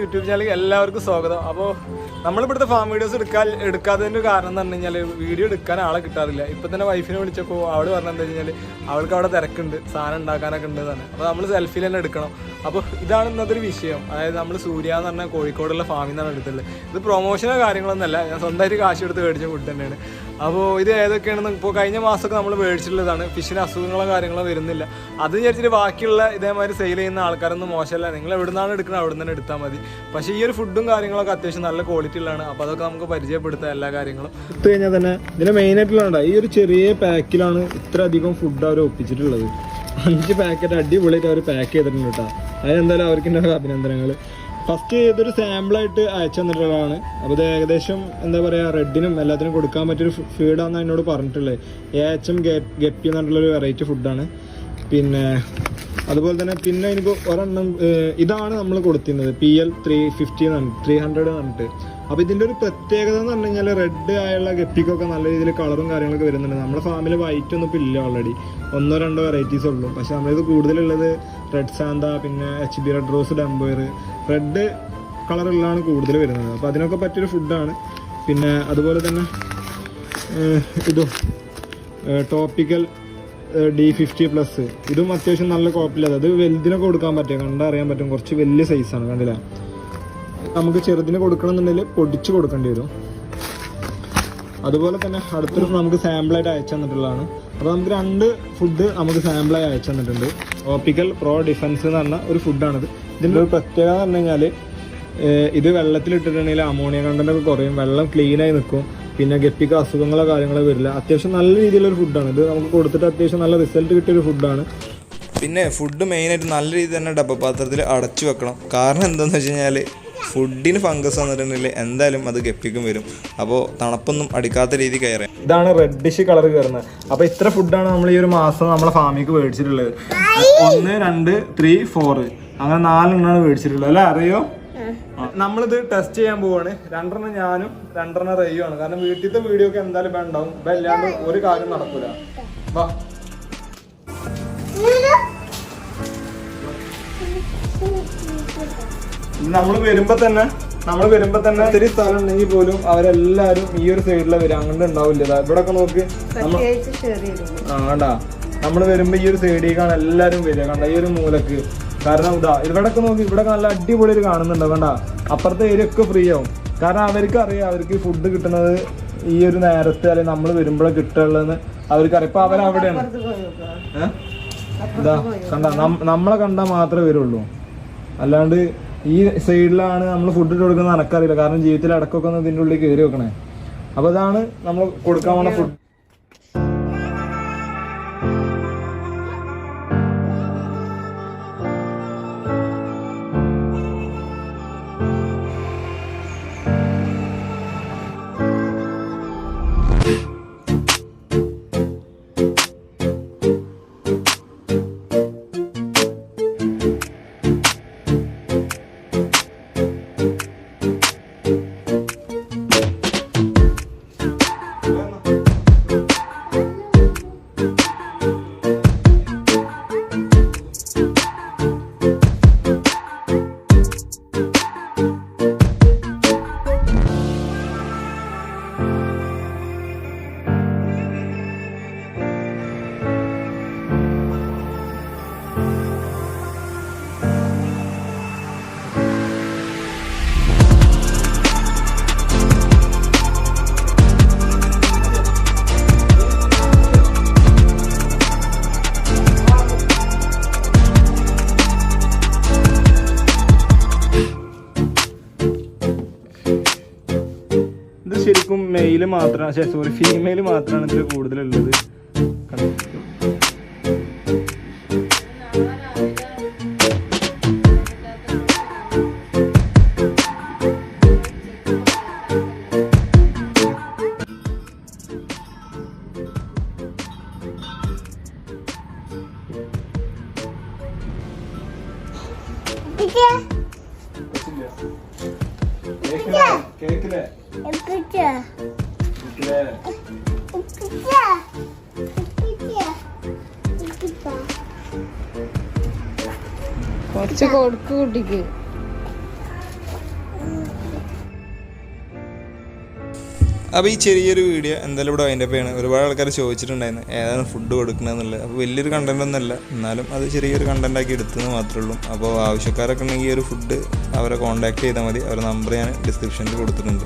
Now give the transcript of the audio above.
YouTube ചാനലിൽ എല്ലാവർക്കും സ്വാഗതം. അപ്പോൾ നമ്മളിവിടുത്തെ ഫാം വീഡിയോസ് എടുക്കാത്തതിൻ്റെ കാരണം എന്ന് പറഞ്ഞു കഴിഞ്ഞാൽ വീഡിയോ എടുക്കാൻ ആളെ കിട്ടാറില്ല. ഇപ്പം തന്നെ വൈഫിനെ വിളിച്ചപ്പോൾ അവൾ പറഞ്ഞത് എന്താ വെച്ച് കഴിഞ്ഞാൽ അവൾക്ക് അവിടെ തിരക്കുണ്ട്, സാധനം ഉണ്ടാക്കാനൊക്കെ ഉണ്ട് തന്നെ. അപ്പോൾ നമ്മൾ സെൽഫിയിൽ തന്നെ എടുക്കണം. അപ്പോൾ ഇതാണ് ഇന്നത്തെ ഒരു വിഷയം. അതായത് നമ്മൾ സൂര്യ എന്ന് പറഞ്ഞാൽ കോഴിക്കോടുള്ള ഫാമിൽ നിന്നാണ് എടുത്തുള്ളത്. ഇത് പ്രൊമോഷനോ കാര്യങ്ങളൊന്നുമല്ല, ഞാൻ സ്വന്തമായിട്ട് കാശ് എടുത്ത് മേടിച്ച ഫുഡ് തന്നെയാണ്. അപ്പോൾ ഇത് ഏതൊക്കെയാണെന്ന് ഇപ്പോൾ കഴിഞ്ഞ മാസമൊക്കെ നമ്മൾ മേടിച്ചിട്ടുള്ളതാണ്. ഫിഷിന് അസുഖങ്ങളോ കാര്യങ്ങളോ വരുന്നില്ല. അത് വിചാരിച്ചിട്ട് ബാക്കിയുള്ള ഇതേമാതിരി സെയിൽ ചെയ്യുന്ന ആൾക്കാരൊന്നും മോശമല്ല. നിങ്ങൾ എവിടെ നിന്നാണ് എടുക്കുന്നത് അവിടെ നിന്ന് എടുത്താൽ മതി. പക്ഷേ ഈ ഒരു ഫുഡും കാര്യങ്ങളൊക്കെ അത്യാവശ്യം നല്ല ക്വാളിറ്റി ഉള്ളതാണ്. അപ്പോൾ അതൊക്കെ നമുക്ക് പരിചയപ്പെടുത്താം എല്ലാ കാര്യങ്ങളും. എടുത്തു കഴിഞ്ഞാൽ തന്നെ ഇതിൻ്റെ മെയിനായിട്ടുള്ള ഈ ഒരു ചെറിയ പാക്കിലാണ് ഇത്ര അധികം ഫുഡ് അവർ ഒപ്പിച്ചിട്ടുള്ളത്. 5 പാക്കറ്റ് അടിപൊളിയായിട്ട് അവർ പാക്ക് ചെയ്തിട്ടുണ്ട് കേട്ടോ. അതിനെന്തായാലും അവർക്ക് അഭിനന്ദനങ്ങൾ. ഫസ്റ്റ് ഇതൊരു സാമ്പിളായിട്ട് അയച്ചു തന്നിട്ടുള്ളതാണ്. അപ്പോൾ ഇത് ഏകദേശം എന്താ പറയുക റെഡിനും എല്ലാത്തിനും കൊടുക്കാൻ പറ്റിയൊരു ഫീഡാണെന്ന് എന്നോട് പറഞ്ഞിട്ടുള്ളത്. AHM ഗപ്പി എന്ന് പറഞ്ഞിട്ടുള്ളൊരു വെറൈറ്റി ഫുഡാണ്. പിന്നെ അതുപോലെ തന്നെ പിന്നെ എനിക്ക് ഒരെണ്ണം ഇതാണ് നമ്മൾ കൊടുത്തിരുന്നത് PL 350 300 എന്ന് പറഞ്ഞിട്ട്. അപ്പോൾ ഇതിൻ്റെ ഒരു പ്രത്യേകത എന്ന് പറഞ്ഞു കഴിഞ്ഞാൽ റെഡ് ആയുള്ള ഗപ്പിക്കൊക്കെ നല്ല രീതിയിൽ കളറും കാര്യങ്ങളൊക്കെ വരുന്നുണ്ട്. നമ്മുടെ ഫാമിൽ വൈറ്റ് ഒന്നും ഇപ്പോൾ ഇല്ല, ഓൾറെഡി 1-2 വെറൈറ്റീസ് ഉള്ളൂ. പക്ഷേ നമ്മളിത് കൂടുതലുള്ളത് റെഡ് സാന്ത, പിന്നെ HB റെഡ് റോസ്, ഡംബോയർ, റെഡ് കളറുള്ളതാണ് കൂടുതൽ വരുന്നത്. അപ്പോൾ അതിനൊക്കെ പറ്റിയൊരു ഫുഡാണ്. പിന്നെ അതുപോലെ തന്നെ ഇതും ടോപ്പിക്കൽ D50+, ഇതും അത്യാവശ്യം നല്ല കുഴപ്പമില്ലാതെ. അത് വലുതിനൊക്കെ കൊടുക്കാൻ പറ്റും, കണ്ടറിയാൻ പറ്റും. കുറച്ച് വലിയ സൈസാണ്, കണ്ടില്ല. നമുക്ക് ചെറുതിന് കൊടുക്കണമെന്നുണ്ടെങ്കിൽ പൊടിച്ച് കൊടുക്കേണ്ടി വരും. അതുപോലെ തന്നെ അടുത്തൊരു നമുക്ക് സാമ്പിളായിട്ട് അയച്ചു തന്നിട്ടുള്ളതാണ്. അപ്പോൾ നമുക്ക് 2 ഫുഡ് നമുക്ക് സാമ്പിളായി അയച്ചു തന്നിട്ടുണ്ട്. ഓപ്പിക്കൽ പ്രോ ഡിഫൻസ് എന്ന് പറഞ്ഞ ഒരു ഫുഡാണിത്. ഇതിൻ്റെ ഒരു പ്രത്യേകത എന്ന് പറഞ്ഞു കഴിഞ്ഞാൽ ഇത് വെള്ളത്തിലിട്ടിട്ടുണ്ടെങ്കിൽ അമോണിയ കണ്ടൻ്റൊക്കെ കുറയും, വെള്ളം ക്ലീനായി നിൽക്കും, പിന്നെ ഗപ്പിക്ക് അസുഖങ്ങളോ കാര്യങ്ങളോ വരില്ല. അത്യാവശ്യം നല്ല രീതിയിലൊരു ഫുഡാണ് ഇത്. നമുക്ക് കൊടുത്തിട്ട് അത്യാവശ്യം നല്ല റിസൾട്ട് കിട്ടിയൊരു ഫുഡാണ്. പിന്നെ ഫുഡ് മെയിനായിട്ട് നല്ല രീതിയിൽ തന്നെ ഡബ്ബപാത്രത്തിൽ അടച്ചു വെക്കണം. കാരണം എന്താണെന്ന് വെച്ച് കഴിഞ്ഞാൽ ഫുഡിന് ഫംഗസ് വന്നിട്ടുണ്ടെങ്കിൽ എന്തായാലും അത് ഗപ്പിക്കും വരും. അപ്പോൾ തണുപ്പൊന്നും അടിക്കാത്ത രീതി കയറാം. ഇതാണ് റെഡിഷ് കളർ കയറുന്നത്. അപ്പോൾ ഇത്ര ഫുഡാണ് നമ്മൾ ഈ ഒരു മാസം നമ്മളെ ഫാമിലേക്ക് മേടിച്ചിട്ടുള്ളത്. 1, 2, 3, 4 അങ്ങനെ 4 എണ്ണമാണ് മേടിച്ചിട്ടുള്ളത് അല്ലേ? അറിയോ? നമ്മളിത് ടെസ്റ്റ് ചെയ്യാൻ പോവാണ്. 2 ഞാനും 2 റെയ്യും ആണ്. കാരണം വീട്ടിലത്തെ വീഡിയോ ഒക്കെ എന്തായാലും വേണ്ടാവും. ഇപ്പം അല്ലാണ്ട് ഒരു കാര്യം നടക്കൂല. വാ, നമ്മൾ വരുമ്പോ തന്നെ ഒത്തിരി സ്ഥലം ഉണ്ടെങ്കിൽ പോലും അവരെല്ലാരും ഈ ഒരു സൈഡിലെ വരും, അങ്ങോട്ട് ഉണ്ടാവില്ല. ഇവിടെ ഒക്കെ നോക്ക്, കണ്ടാ നമ്മള് വരുമ്പോ ഈ ഒരു സൈഡിലേക്കാണ് എല്ലാരും വരിക. കണ്ട ഈ ഒരു മൂലക്ക്. കാരണം ഇവിടെ ഒക്കെ നോക്കി, ഇവിടെ നല്ല അടിപൊളി കാണുന്നുണ്ടോ? കണ്ട അപ്പുറത്തെ ഏരിയ ഒക്കെ ഫ്രീ ആവും. കാരണം അവർക്ക് അറിയാം അവർക്ക് ഫുഡ് കിട്ടുന്നത് ഈ ഒരു നേരത്തെ അല്ലെങ്കിൽ നമ്മൾ വരുമ്പോഴേ കിട്ടുള്ളതെന്ന് അവർക്കറിയാം. ഇപ്പൊ അവരവിടെയാണ്. ഇതാ കണ്ട, നമ്മളെ കണ്ടാൽ മാത്രമേ വരുള്ളൂ. അല്ലാണ്ട് ഈ സൈഡിലാണ് നമ്മൾ ഫുഡ് ഇട്ട് കൊടുക്കുന്നത് എനക്കറിയില്ല. കാരണം ജീവിതത്തിൽ ഇടക്കൊക്കെ ഒന്ന് ഇതിൻ്റെ ഉള്ളിൽ കയറി വെക്കണേ. അപ്പോൾ ഇതാണ് നമ്മൾ കൊടുക്കാൻ പോകുന്ന ഫുഡ്. ശരിക്കും മെയില് മാത്രമാണ്, സോറി ഫീമെയിൽ മാത്രമാണ് ഇതിൽ കൂടുതലുള്ളത്. കുറച്ച് കൊടുക്ക് കുട്ടിക്ക്. അപ്പോൾ ഈ ചെറിയൊരു വീഡിയോ എന്തായാലും ഇവിടെ അതിൻ്റെ പേയാണ്. ഒരുപാട് ആൾക്കാർ ചോദിച്ചിട്ടുണ്ടായിരുന്നു ഏതാണ് ഫുഡ് കൊടുക്കണമെന്നുള്ളത്. അപ്പോൾ വലിയൊരു കണ്ടൻ്റ് ഒന്നുമല്ല, എന്നാലും അത് ചെറിയൊരു കണ്ടൻ്റാക്കി എടുത്തതെന്ന് മാത്രമേ ഉള്ളൂ. അപ്പോൾ ആവശ്യക്കാരൊക്കെ ഉണ്ടെങ്കിൽ ഈ ഒരു ഫുഡ് അവരെ കോൺടാക്ട് ചെയ്താൽ മതി. അവരുടെ നമ്പർ ഞാൻ ഡിസ്ക്രിപ്ഷനിൽ കൊടുത്തിട്ടുണ്ട്.